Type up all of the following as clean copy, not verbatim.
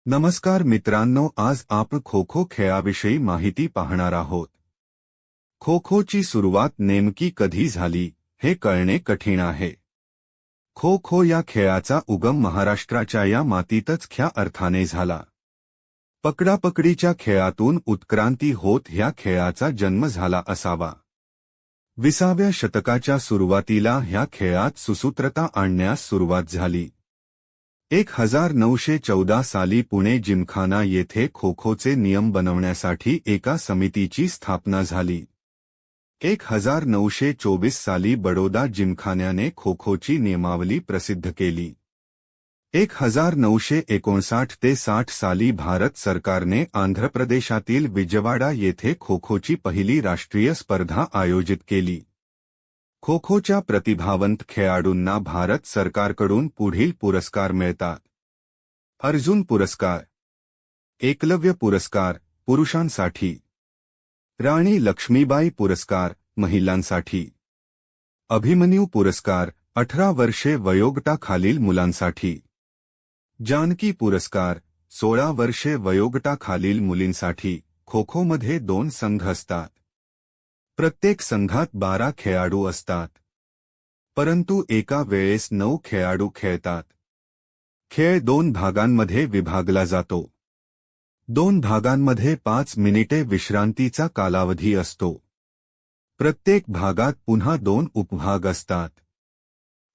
नमस्कार मित्रांनो, आज आपण खो खो खेळाविषयी माहिती पाहणार आहोत. खो खोची सुरुवात नेमकी कधी झाली हे कळणे कठीण आहे. खो खो या खेळाचा उगम महाराष्ट्राच्या या मातीतच ख्या अर्थाने झाला. पकडापकडीच्या खेळातून उत्क्रांती होत ह्या खेळाचा जन्म झाला असावा. 20व्या शतकाच्या सुरुवातीला ह्या खेळात सुसूत्रता आणण्यास सुरुवात झाली. 1914 साली पुणे जिमखाना येथे खो खोचे नियम बनवण्यासाठी एका समितीची स्थापना झाली. 1924 साली बडोदा जिमखान्याने खो खोची नियमावली प्रसिद्ध केली. 1959 ते 60 साली भारत सरकारने आंध्र प्रदेशातील विजयवाडा येथे खो खोची पहिली राष्ट्रीय स्पर्धा आयोजित केली. खो खोच्या प्रतिभावंत खेळाडूंना भारत सरकारकडून पुढील पुरस्कार मिळतात. अर्जुन पुरस्कार, एकलव्य पुरस्कार पुरुषांसाठी, राणी लक्ष्मीबाई पुरस्कार महिलांसाठी, अभिमन्यू पुरस्कार 18 वर्षे वयोगटाखालील मुलांसाठी, जानकी पुरस्कार 16 वर्षे वयोगटाखालील मुलींसाठी. खो खोमध्ये 2 संघ असतात. प्रत्येक संघात 12 खेळाडू असतात, परंतु एका वेळेस 9 खेळाडू खेळतात. खेळ 2 भागांमध्ये विभागला जातो. 2 भागांमध्ये 5 मिनिटे विश्रांतीचा कालावधी असतो. प्रत्येक भागात पुन्हा 2 उपभाग असतात.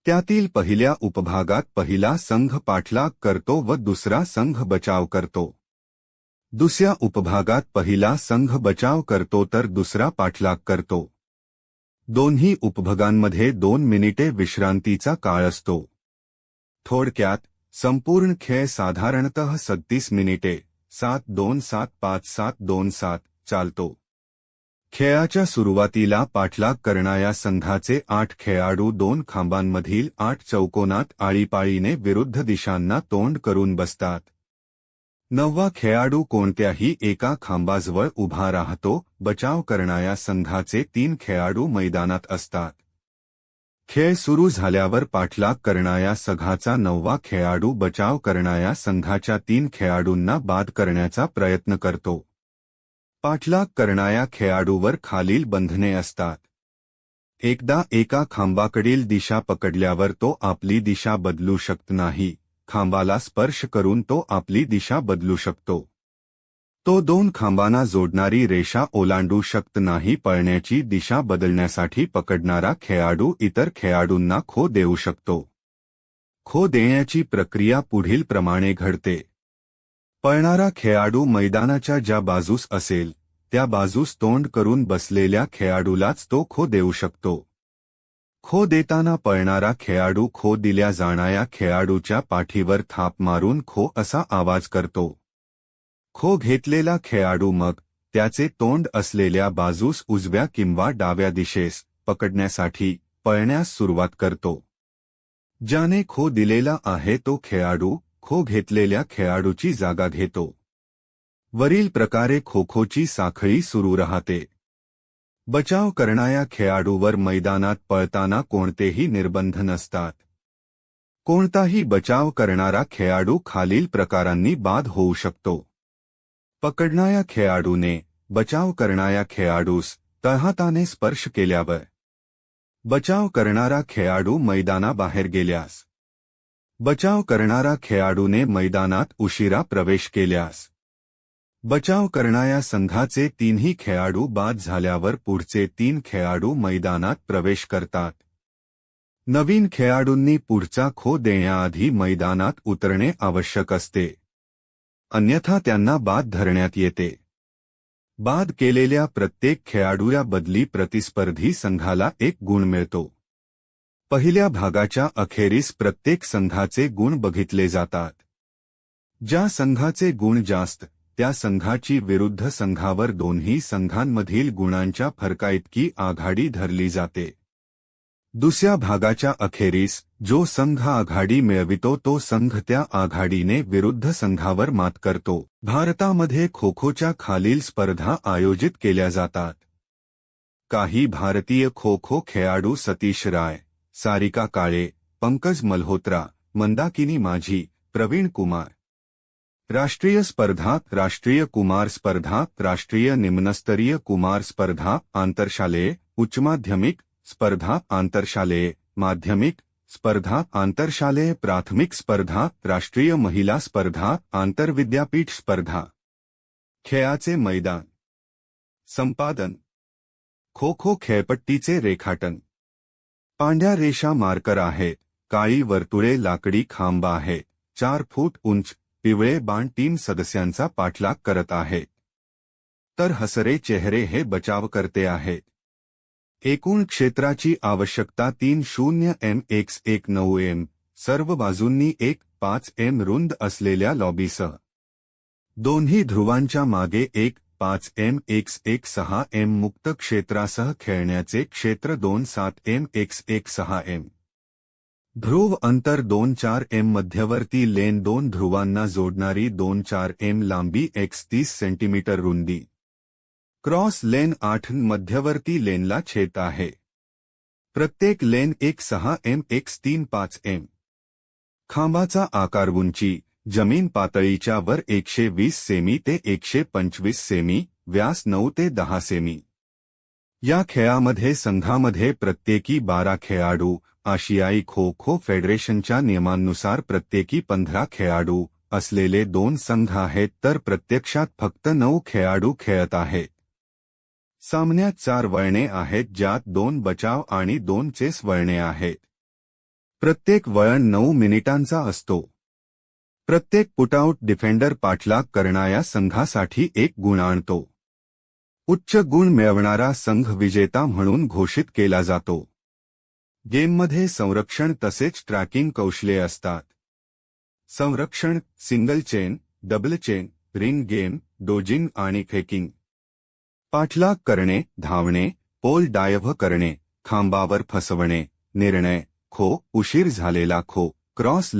त्यातील पहिल्या उपभागात पहिला संघ पाठलाग करतो व दुसरा संघ बचाव करतो. दुसऱ्या उपभागात पहिला संघ बचाव करतो तर दुसरा पाठलाग करतो. दोन्ही उपभागांमध्ये 2 मिनिटे विश्रांतीचा काळ असतो. थोडक्यात संपूर्ण खेळ साधारणतः 36 मिनिटे 7-2-7-5-7-2-7 चालतो. खेळाच्या सुरुवातीला पाठलाग करणाऱ्या संघाचे 8 खेळाडू 2 खांबांमधील 8 चौकोनात आळीपाळीने विरुद्ध दिशांना तोंड करून बसतात. 9वा खेळाडू कोणत्याही एका खांबाजवळ उभा राहतो. बचाव करणाऱ्या संघाचे 3 खेळाडू मैदानात असतात. खेळ सुरू झाल्यावर पाठलाग करणाऱ्या संघाचा 9वा खेळाडू बचाव करणाऱ्या संघाच्या 3 खेळाडूंना बाद करण्याचा प्रयत्न करतो. पाठलाग करणाऱ्या खेळाडूवर खालील बंधने असतात. एकदा एका खांबाकडील दिशा पकडल्यावर तो आपली दिशा बदलू शकत नाही. खांबाला स्पर्श करून तो आपली दिशा बदलू शकतो. तो 2 खांबांना जोडणारी रेषा ओलांडू शकत नाही. पळण्याची दिशा बदलण्यासाठी पकडणारा खेळाडू इतर खेळाडूंना खो देऊ शकतो. खो देण्याची प्रक्रिया पुढील प्रमाणे घडते. पळणारा खेळाडू मैदानाच्या ज्या बाजूस असेल त्या बाजूस तोंड करून बसलेल्या खेळाडूलाच तो खो देऊ शकतो. खो देताना पळणारा खेळाडू खो दिल्या जाणाऱ्या खेळाडूच्या पाठीवर थाप मारून खो असा आवाज करतो. खो घेतलेला खेळाडू मग त्याचे तोंड असलेल्या बाजूस उजव्या किंवा डाव्या दिशेस पकडण्यासाठी पळण्यास सुरुवात करतो. ज्याने खो दिलेला आहे तो खेळाडू खो घेतलेल्या खेळाडूची जागा घेतो. वरील प्रकारे खो खोची साखळी सुरू राहते. बचाव करणाऱ्या खेळाडूवर मैदानात पळताना कोणतेही निर्बंध नसतात. कोणताही बचाव करणारा खेळाडू खालील प्रकारांनी बाद होऊ शकतो. पकडणाऱ्या खेळाडूने बचाव करणाऱ्या खेळाडूस तळहाताने स्पर्श केल्यावर, बचाव करणारा खेळाडू मैदानाबाहेर गेल्यास, बचाव करणारा खेळाडूने मैदानात उशिरा प्रवेश केल्यास, बचाव करणाऱ्या संघाचे 3ही खेळाडू बाद झाल्यावर पुढचे 3 खेळाडू मैदानात प्रवेश करतात. नवीन खेळाडूंनी पुढचा खो देण्याआधी मैदानात उतरणे आवश्यक असते, अन्यथा त्यांना बाद धरण्यात येते. बाद केलेल्या प्रत्येक खेळाडूला बदली प्रतिस्पर्धी संघाला 1 गुण मिळतो. पहिल्या भागाच्या अखेरीस प्रत्येक संघाचे गुण बघितले जातात. ज्या संघाचे गुण जास्त त्या संघाची विरुद्ध संघावर दोन्ही संघांमधील गुणांच्या फरकाइतकी आघाडी धरली जाते. दुसऱ्या भागाच्या अखेरीस जो संघ आघाडी मिळवितो तो संघ त्या आघाडीने विरुद्ध संघावर मात करतो. भारतामध्ये खो खोच्या खालील स्पर्धा आयोजित केल्या जातात. काही भारतीय खो खो खेळाडू सतीश राय, सारिका काळे, पंकज मल्होत्रा, मंदाकिनी माझी, प्रवीण कुमार राष्ट्रीय स्पर्धा, राष्ट्रीय कुमार स्पर्धा, राष्ट्रीय निम्नस्तरीय कुमार स्पर्धा, आंतरशालेय उच्च स्पर्धा, आंतरशालेय माध्यमिक स्पर्धा, आंतरशालेय प्राथमिक स्पर्धा, राष्ट्रीय महिला स्पर्धा, आंतरविद्यापीठ स्पर्धा. खेळाचे मैदान. संपादन खो खो खेळपट्टीचे रेखाटन. पांढऱ्या रेषा मार्कर आहेत, काळी वर्तुळे लाकडी खांब आहे, 4 फूट उंच. पिवळे बाण टीम सदस्यांचा पाठलाग करत आहेत. तर हसरे चेहरे हे बचावकर्ते आहेत. एकूण क्षेत्राची आवश्यकता 30 m x 19 m, सर्व बाजूंनी 1.5 m रुंद असलेल्या लॉबीसह. दोन्ही ध्रुवांच्या मागे 1.5 m x 16 m मुक्त क्षेत्रासह खेळण्याचे क्षेत्र 2.7 m x 16 m. ध्रुव अंतर 2.4 m, मध्यवर्ती लेन 2 ध्रुवांना जोडणारी 2.4 m लांबी x 30 सेंटीमीटर रुंदी. क्रॉस लेन 8 मध्यवर्ती लेनला छेद आहे. प्रत्येक लेन 1.6 m x 3.5 m. खांबाचा आकार उंची जमीन पातळीच्या वर 120 सेमी ते 125 सेमी, व्यास 9 ते 10 सेमी. या खेळामध्ये संघामध्ये प्रत्येकी 12 खेळाडू. आशियाई खो खो फेडरेशनच्या नियमांनुसार प्रत्येकी 15 खेळाडू असलेले 2 संघ आहेत, तर प्रत्यक्षात फक्त 9 खेळाडू खेळत आहेत. सामन्यात 4 वळणे आहेत, ज्यात 2 बचाव आणि 2 चेस वळणे आहेत. प्रत्येक वळण 9 मिनिटांचा असतो. प्रत्येक पुटआउट डिफेंडर पाठलाग करणाऱ्या संघासाठी 1 गुण आणतो. उच्च गुण मिळवणारा संघ विजेता म्हणून घोषित केला जातो. गेममध्ये संरक्षण तसेच ट्रॅकिंग कौशल्ये असतात. संरक्षण single chain, double chain, ring game, dosing आणि फेकिंग. पाठलाग करणे, धावणे, पोल डायव्ह करणे, खांबावर फसवणे, निर्णय, खो, उशीर झालेला खो, क्रॉस